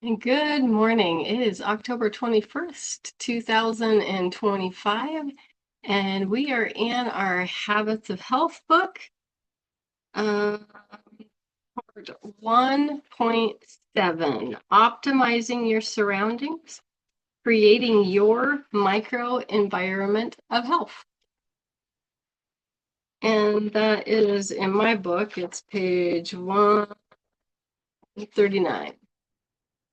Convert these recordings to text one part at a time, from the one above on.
And good morning. It is October 21st, 2025, and we are in our Habits of Health book, part 1.7, Optimizing Your Surroundings, Creating Your Microenvironment of Health. And that is in my book. It's page 139.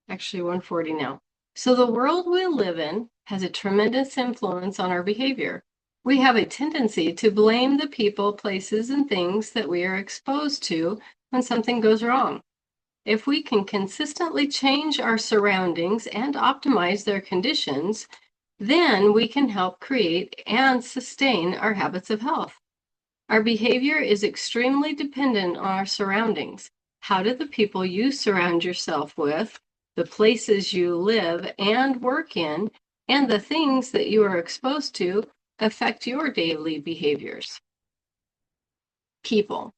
Actually 140 now. So the world we live in has a tremendous influence on our behavior. We have a tendency to blame the people, places, and things that we are exposed to when something goes wrong. If we can consistently change our surroundings and optimize their conditions, then we can help create and sustain our habits of health. Our behavior is extremely dependent on our surroundings. How do the people you surround yourself with, the places you live and work in, and the things that you are exposed to affect your daily behaviors? People.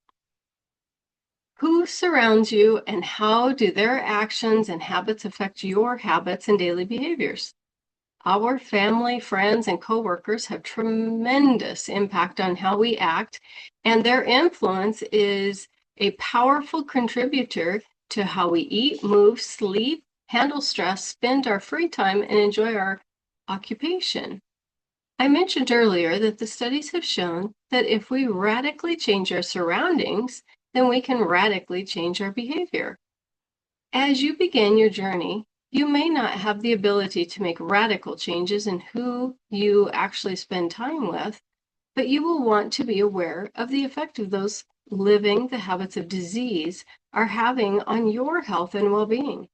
Who surrounds you and how do their actions and habits affect your habits and daily behaviors? Our family, friends, and coworkers have tremendous impact on how we act, and their influence is a powerful contributor to how we eat, move, sleep, handle stress, spend our free time, and enjoy our occupation. I mentioned earlier that the studies have shown that if we radically change our surroundings, then we can radically change our behavior. As you begin your journey, you may not have the ability to make radical changes in who you actually spend time with, but you will want to be aware of the effect of those living the habits of disease are having on your health and well-being.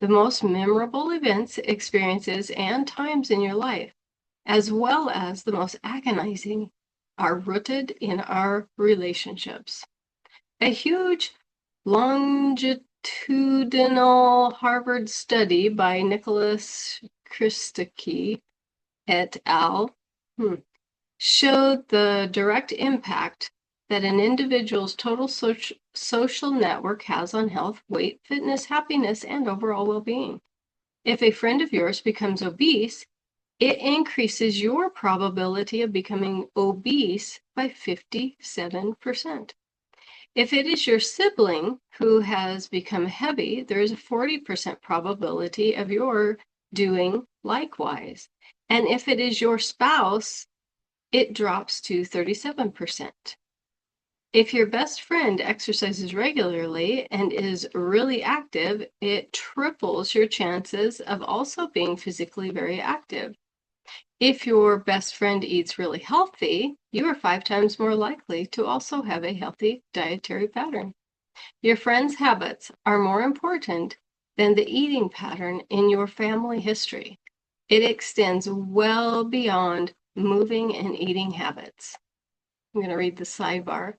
The most memorable events, experiences, and times in your life, as well as the most agonizing, are rooted in our relationships. A huge longitudinal Harvard study by Nicholas Christke et al. Showed the direct impact that an individual's total social network has on health, weight, fitness, happiness, and overall well-being. If a friend of yours becomes obese, it increases your probability of becoming obese by 57%. If it is your sibling who has become heavy, there is a 40% probability of your doing likewise. And if it is your spouse, it drops to 37%. If your best friend exercises regularly and is really active, it triples your chances of also being physically very active. If your best friend eats really healthy, you are 5 times more likely to also have a healthy dietary pattern. Your friends' habits are more important than the eating pattern in your family history. It extends well beyond moving and eating habits. I'm going to read the sidebar.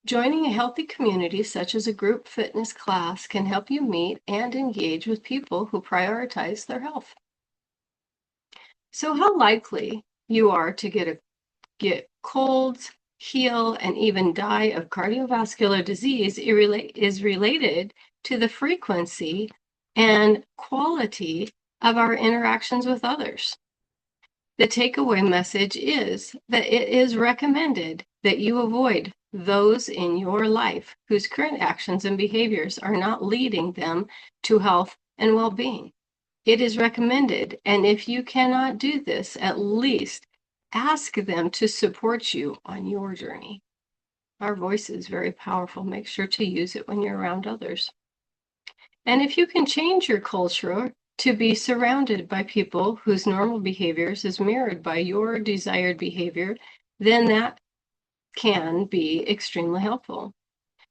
Joining a healthy community, such as a group fitness class, can help you meet and engage with people who prioritize their health. So how likely you are to get colds, heal, and even die of cardiovascular disease is related to the frequency and quality of our interactions with others. The takeaway message is that it is recommended that you avoid those in your life whose current actions and behaviors are not leading them to health and well-being. It is recommended, and if you cannot do this, at least ask them to support you on your journey. Our voice is very powerful. Make sure to use it when you're around others. And if you can change your culture to be surrounded by people whose normal behaviors is mirrored by your desired behavior, then that can be extremely helpful.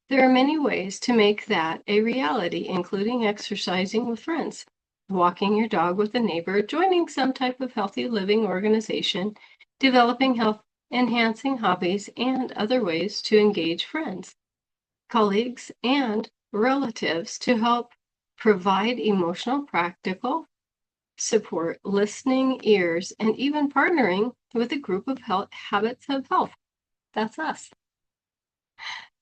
There are many ways to make that a reality, including exercising with friends, walking your dog with a neighbor, joining some type of healthy living organization, developing health-enhancing hobbies, and other ways to engage friends, colleagues, and relatives to help provide emotional, practical support, listening ears, and even partnering with a group of habits of health. That's us.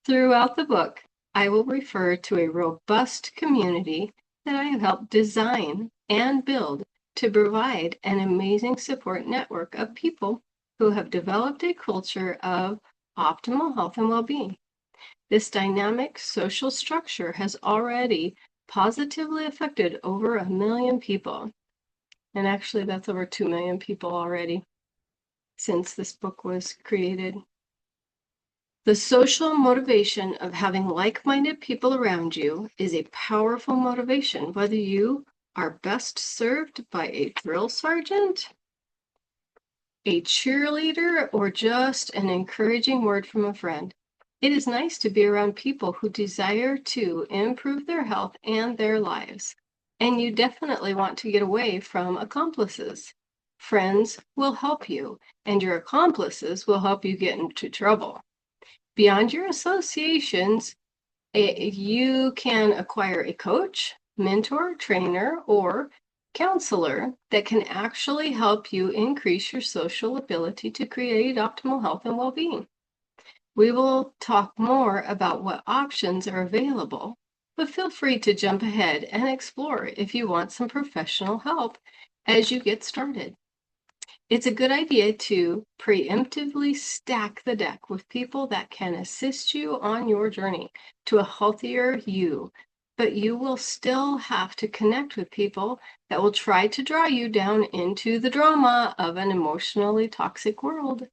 Throughout the book, I will refer to a robust community that I have helped design and build to provide an amazing support network of people who have developed a culture of optimal health and well-being. This dynamic social structure has already positively affected over 1 million people. And actually, that's over 2 million people already since this book was created. The social motivation of having like-minded people around you is a powerful motivation, whether you are best served by a drill sergeant, a cheerleader, or just an encouraging word from a friend. It is nice to be around people who desire to improve their health and their lives. And you definitely want to get away from accomplices. Friends will help you, and your accomplices will help you get into trouble. Beyond your associations, you can acquire a coach, mentor, trainer, or counselor that can actually help you increase your social ability to create optimal health and well-being. We will talk more about what options are available, but feel free to jump ahead and explore if you want some professional help as you get started. It's a good idea to preemptively stack the deck with people that can assist you on your journey to a healthier you, but you will still have to connect with people that will try to draw you down into the drama of an emotionally toxic world.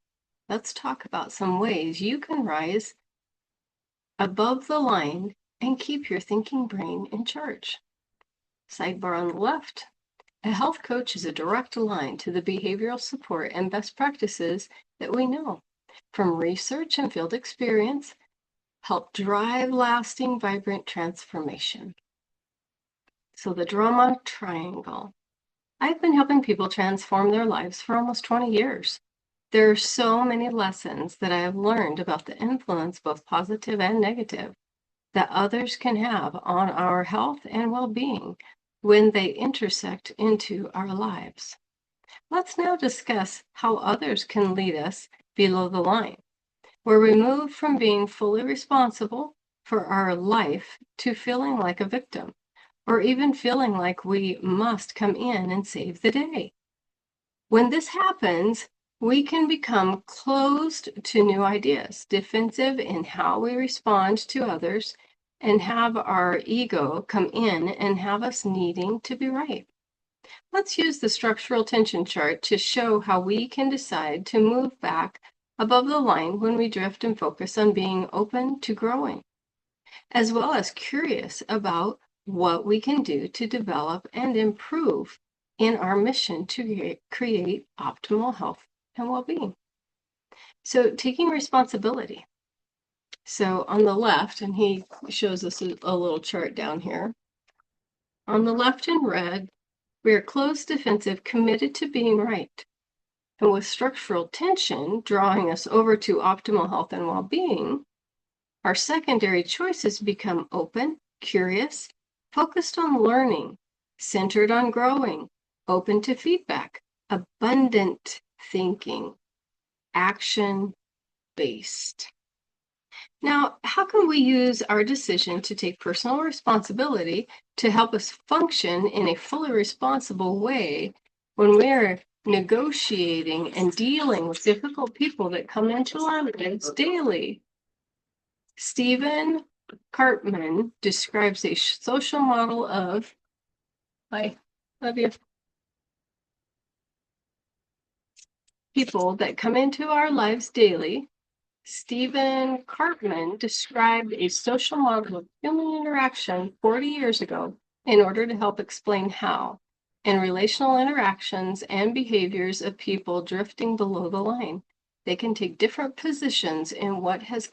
Let's talk about some ways you can rise above the line and keep your thinking brain in charge. Sidebar on the left. A health coach is a direct line to the behavioral support and best practices that we know from research and field experience help drive lasting, vibrant transformation. So the drama triangle. I've been helping people transform their lives for almost 20 years. There are so many lessons that I have learned about the influence, both positive and negative, that others can have on our health and well-being when they intersect into our lives. Let's now discuss how others can lead us below the line, where we move from being fully responsible for our life to feeling like a victim, or even feeling like we must come in and save the day. When this happens, we can become closed to new ideas, defensive in how we respond to others, and have our ego come in and have us needing to be right. Let's use the structural tension chart to show how we can decide to move back above the line when we drift and focus on being open to growing, as well as curious about what we can do to develop and improve in our mission to create optimal health and well-being. So taking responsibility. So on the left, and he shows us a little chart down here. On the left in red, we are closed defensive, committed to being right. And with structural tension drawing us over to optimal health and well-being, our secondary choices become open, curious, focused on learning, centered on growing, open to feedback, abundant thinking, action-based. Now, how can we use our decision to take personal responsibility to help us function in a fully responsible way when we're negotiating and dealing with difficult people that come into our lives daily? Stephen Cartman describes a social model of, I love you, people that come into our lives daily. Stephen Cartman described a social model of human interaction 40 years ago in order to help explain how, in relational interactions and behaviors of people drifting below the line, they can take different positions in what has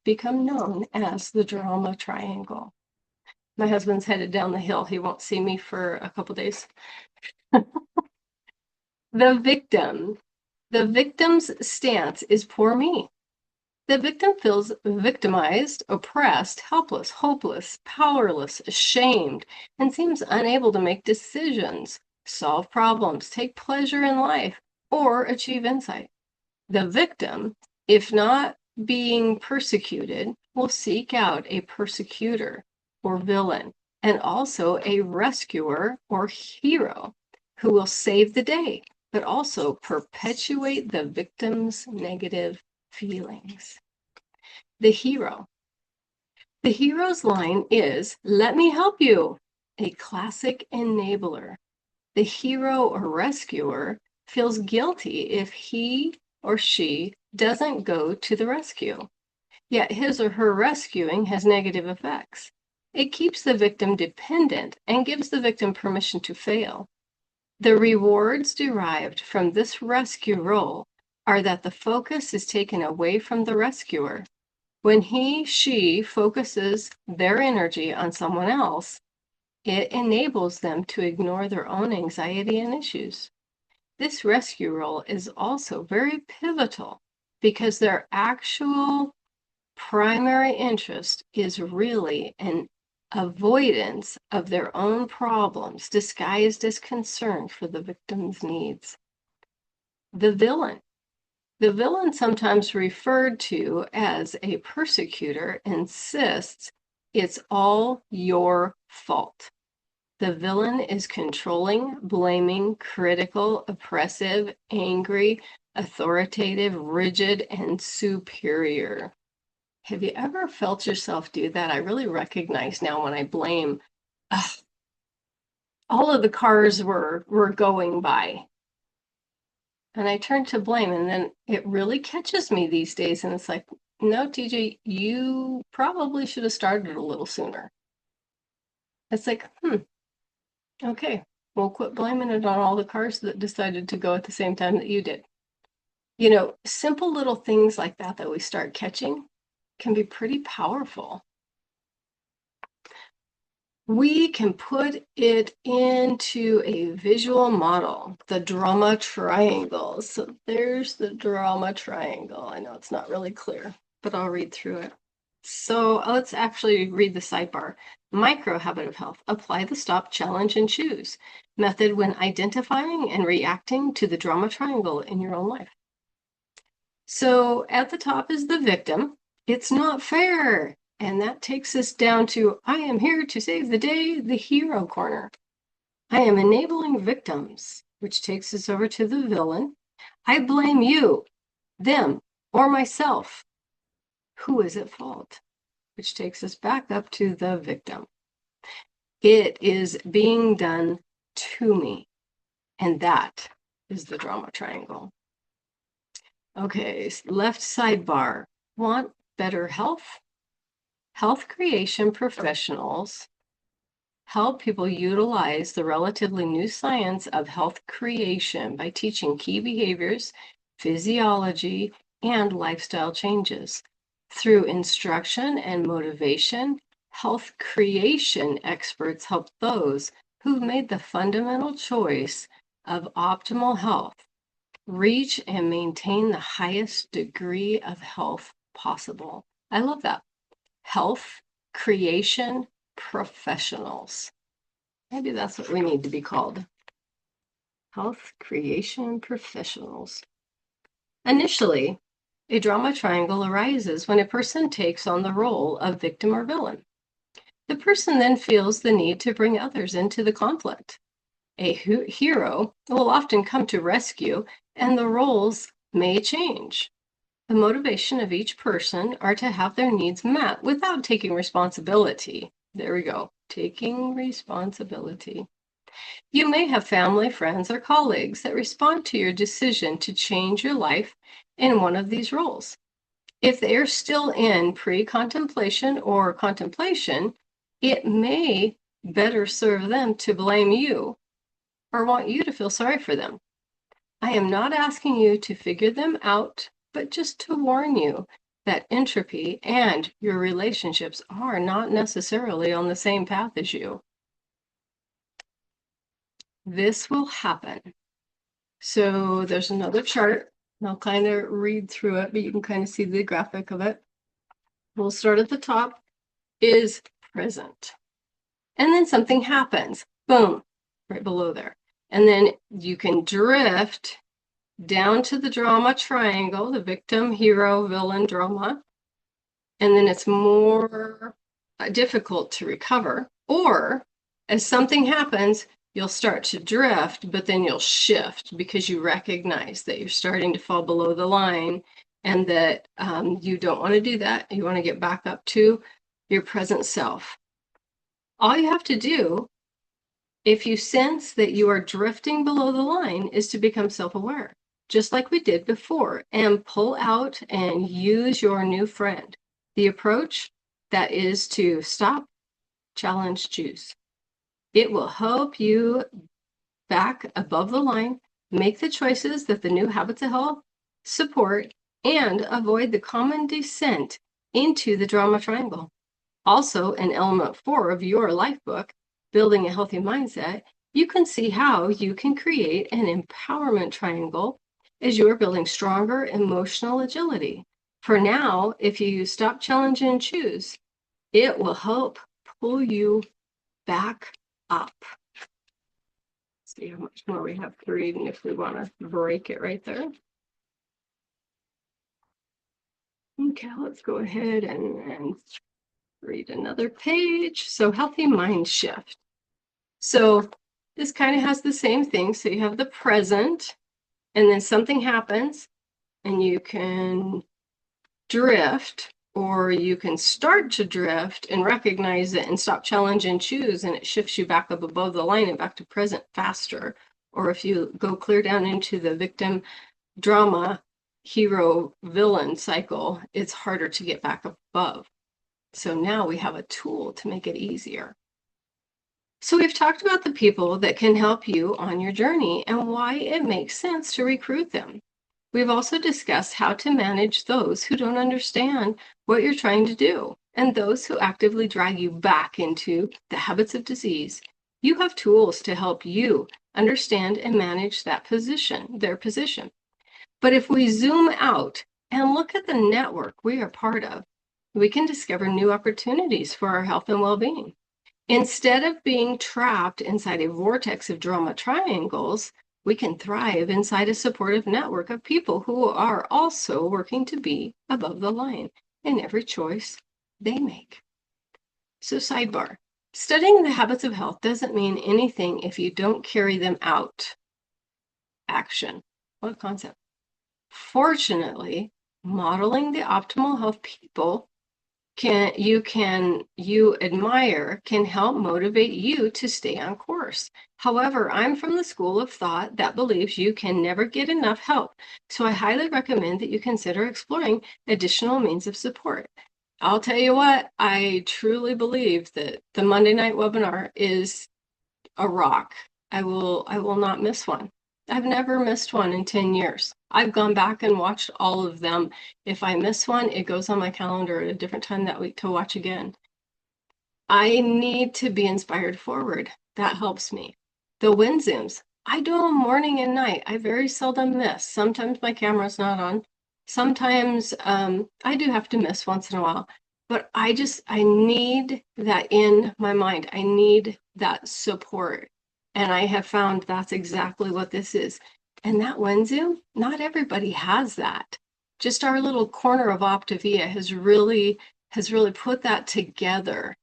become known as the drama triangle. My husband's headed down the hill. He won't see me for a couple days. The victim. The victim's stance is poor me. The victim feels victimized, oppressed, helpless, hopeless, powerless, ashamed, and seems unable to make decisions, solve problems, take pleasure in life, or achieve insight. The victim, if not being persecuted, will seek out a persecutor or villain and also a rescuer or hero who will save the day, but also perpetuate the victim's negative feelings. The hero. The hero's line is, "Let me help you," a classic enabler. The hero or rescuer feels guilty if he or she doesn't go to the rescue, yet his or her rescuing has negative effects. It keeps the victim dependent and gives the victim permission to fail. The rewards derived from this rescue role are that the focus is taken away from the rescuer. When she focuses their energy on someone else, it enables them to ignore their own anxiety and issues. This rescue role is also very pivotal because their actual primary interest is really an avoidance of their own problems disguised as concern for the victim's needs. The villain. The villain, sometimes referred to as a persecutor, insists it's all your fault. The villain is controlling, blaming, critical, oppressive, angry, authoritative, rigid, and superior. Have you ever felt yourself do that? I really recognize now when I blame. All of the cars were going by. And I turn to blame, and then it really catches me these days. And it's like, no, TJ, you probably should have started a little sooner. It's like, okay, we'll quit blaming it on all the cars that decided to go at the same time that you did. You know, simple little things like that we start catching can be pretty powerful. We can put it into a visual model, the drama triangle. So there's the drama triangle. I know it's not really clear, but I'll read through it. So let's actually read the sidebar. Micro habit of health. Apply the stop, challenge, and choose method when identifying and reacting to the drama triangle in your own life. So at the top is the victim. It's not fair. And that takes us down to, I am here to save the day, the hero corner. I am enabling victims, which takes us over to the villain. I blame you, them, or myself. Who is at fault? Which takes us back up to the victim. It is being done to me. And that is the drama triangle. Okay, left sidebar. Want better health? Health creation professionals help people utilize the relatively new science of health creation by teaching key behaviors, physiology, and lifestyle changes. Through instruction and motivation, health creation experts help those who've made the fundamental choice of optimal health reach and maintain the highest degree of health possible. I love that. Health creation professionals. Maybe that's what we need to be called. Health creation professionals. Initially, a drama triangle arises when a person takes on the role of victim or villain. The person then feels the need to bring others into the conflict. A hero will often come to rescue, and the roles may change. The motivation of each person are to have their needs met without taking responsibility. There we go, taking responsibility. You may have family, friends, or colleagues that respond to your decision to change your life in one of these roles. If they are still in pre-contemplation or contemplation, it may better serve them to blame you or want you to feel sorry for them. I am not asking you to figure them out, but just to warn you that entropy and your relationships are not necessarily on the same path as you. This will happen. So there's another chart, and I'll kind of read through it, but you can kind of see the graphic of it. We'll start at the top, is present. And then something happens, boom, right below there. And then you can drift down to the drama triangle, the victim, hero, villain, drama. And then it's more difficult to recover. Or as something happens, you'll start to drift, but then you'll shift because you recognize that you're starting to fall below the line and that you don't want to do that. You want to get back up to your present self. All you have to do, if you sense that you are drifting below the line, is to become self-aware, just like we did before, and pull out and use your new friend. The approach that is to stop, challenge, choose. It will help you back above the line, make the choices that the new habits of health support, and avoid the common descent into the drama triangle. Also, in element 4 of your life book, Building a Healthy Mindset, you can see how you can create an empowerment triangle as you are building stronger emotional agility. For now, if you stop, challenge, and choose, it will help pull you back up. See how much more we have to read, and if we want to break it right there. Okay, let's go ahead and read another page. So healthy mind shift. So this kind of has the same thing. So you have the present, and then something happens, and you can drift, or you can start to drift and recognize it and stop, challenge, and choose, and it shifts you back up above the line and back to present faster. Or if you go clear down into the victim drama hero villain cycle, it's harder to get back above. So now we have a tool to make it easier. So we've talked about the people that can help you on your journey and why it makes sense to recruit them. We've also discussed how to manage those who don't understand what you're trying to do and those who actively drag you back into the habits of disease. You have tools to help you understand and manage their position. But if we zoom out and look at the network we are part of, we can discover new opportunities for our health and well-being. Instead of being trapped inside a vortex of drama triangles, we can thrive inside a supportive network of people who are also working to be above the line in every choice they make. So sidebar, studying the habits of health doesn't mean anything if you don't carry them out. Action. What concept? Fortunately, modeling the optimal health people you admire can help motivate you to stay on course. However, I'm from the school of thought that believes you can never get enough help. So I highly recommend that you consider exploring additional means of support. I'll tell you what, I truly believe that the Monday night webinar is a rock. I will not miss one. I've never missed one in 10 years. I've gone back and watched all of them. If I miss one, it goes on my calendar at a different time that week to watch again. I need to be inspired forward. That helps me. The wind zooms, I do them morning and night. I very seldom miss. Sometimes my camera's not on. Sometimes I do have to miss once in a while. But I need that in my mind. I need that support. And I have found that's exactly what this is. And that wind zoom, not everybody has that. Just our little corner of Optavia has really put that together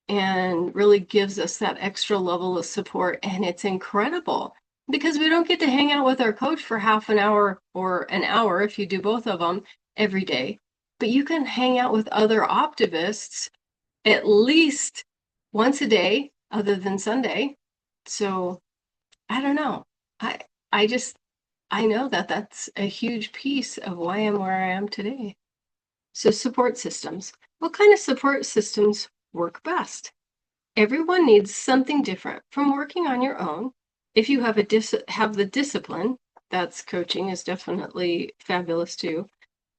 and really gives us that extra level of support. And it's incredible because we don't get to hang out with our coach for half an hour or an hour if you do both of them every day. But you can hang out with other Optivists at least once a day, other than Sunday. So I don't know. I know that that's a huge piece of why I'm where I am today. So support systems. What kind of support systems work best? Everyone needs something different from working on your own. If you have the discipline, that's coaching is definitely fabulous too,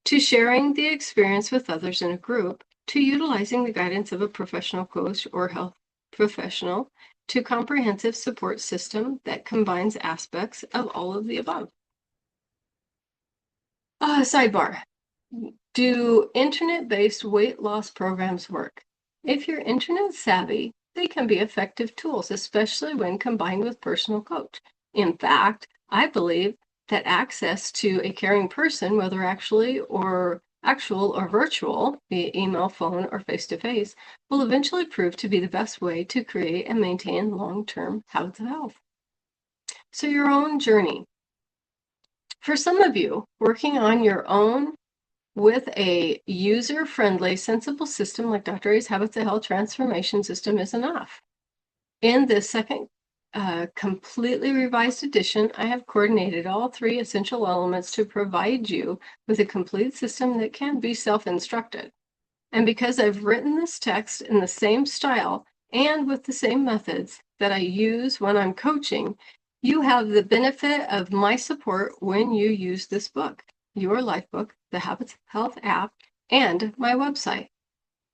to sharing the experience with others in a group, to utilizing the guidance of a professional coach or health professional, to comprehensive support system that combines aspects of all of the above. Sidebar. Do internet-based weight loss programs work? If you're internet savvy, they can be effective tools, especially when combined with personal coach. In fact, I believe that access to a caring person, whether actually or actual or virtual, via email, phone, or face-to-face, will eventually prove to be the best way to create and maintain long-term habits of health. So your own journey. For some of you, working on your own with a user-friendly, sensible system like Dr. A's Habits of Health Transformation System is enough. In this second completely revised edition, I have coordinated all 3 essential elements to provide you with a complete system that can be self-instructed. And because I've written this text in the same style and with the same methods that I use when I'm coaching, you have the benefit of my support when you use this book, Your Lifebook, the Habits of Health app, and my website,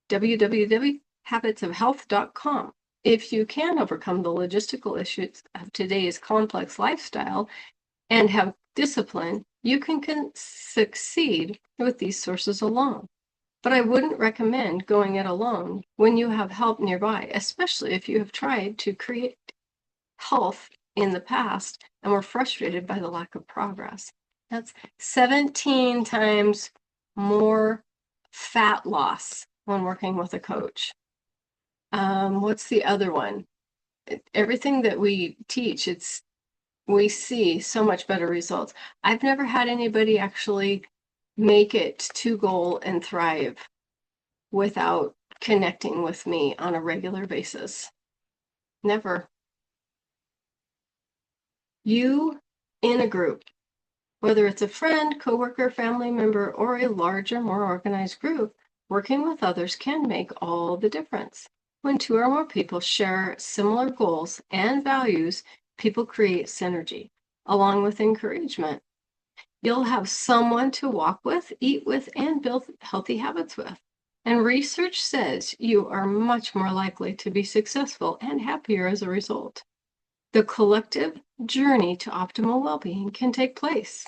www.habitsofhealth.com. If you can overcome the logistical issues of today's complex lifestyle and have discipline, you can succeed with these sources alone. But I wouldn't recommend going it alone when you have help nearby, especially if you have tried to create health in the past and were frustrated by the lack of progress. That's 17 times more fat loss when working with a coach. What's the other one? Everything that we teach, we see so much better results. I've never had anybody actually make it to goal and thrive without connecting with me on a regular basis. Never. You in a group, whether it's a friend, coworker, family member, or a larger, more organized group, working with others can make all the difference. When 2 or more people share similar goals and values, people create synergy, along with encouragement. You'll have someone to walk with, eat with, and build healthy habits with. And research says you are much more likely to be successful and happier as a result. The collective journey to optimal well-being can take place.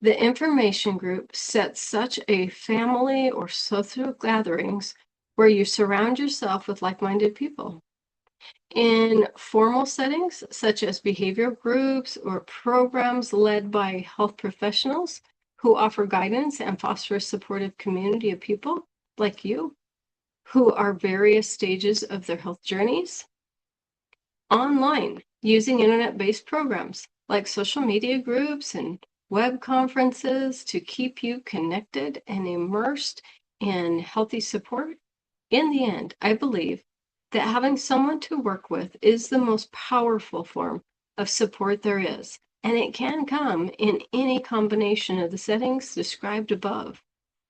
The information group sets such a family or social gatherings where you surround yourself with like-minded people. In formal settings, such as behavioral groups or programs led by health professionals who offer guidance and foster a supportive community of people like you, who are various stages of their health journeys. Online, using internet-based programs like social media groups and web conferences to keep you connected and immersed in healthy support. In the end, I believe that having someone to work with is the most powerful form of support there is, and it can come in any combination of the settings described above.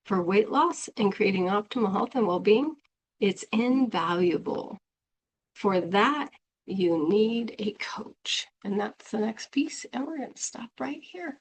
For weight loss and creating optimal health and well-being, it's invaluable. For that, you need a coach. And that's the next piece, and we're going to stop right here.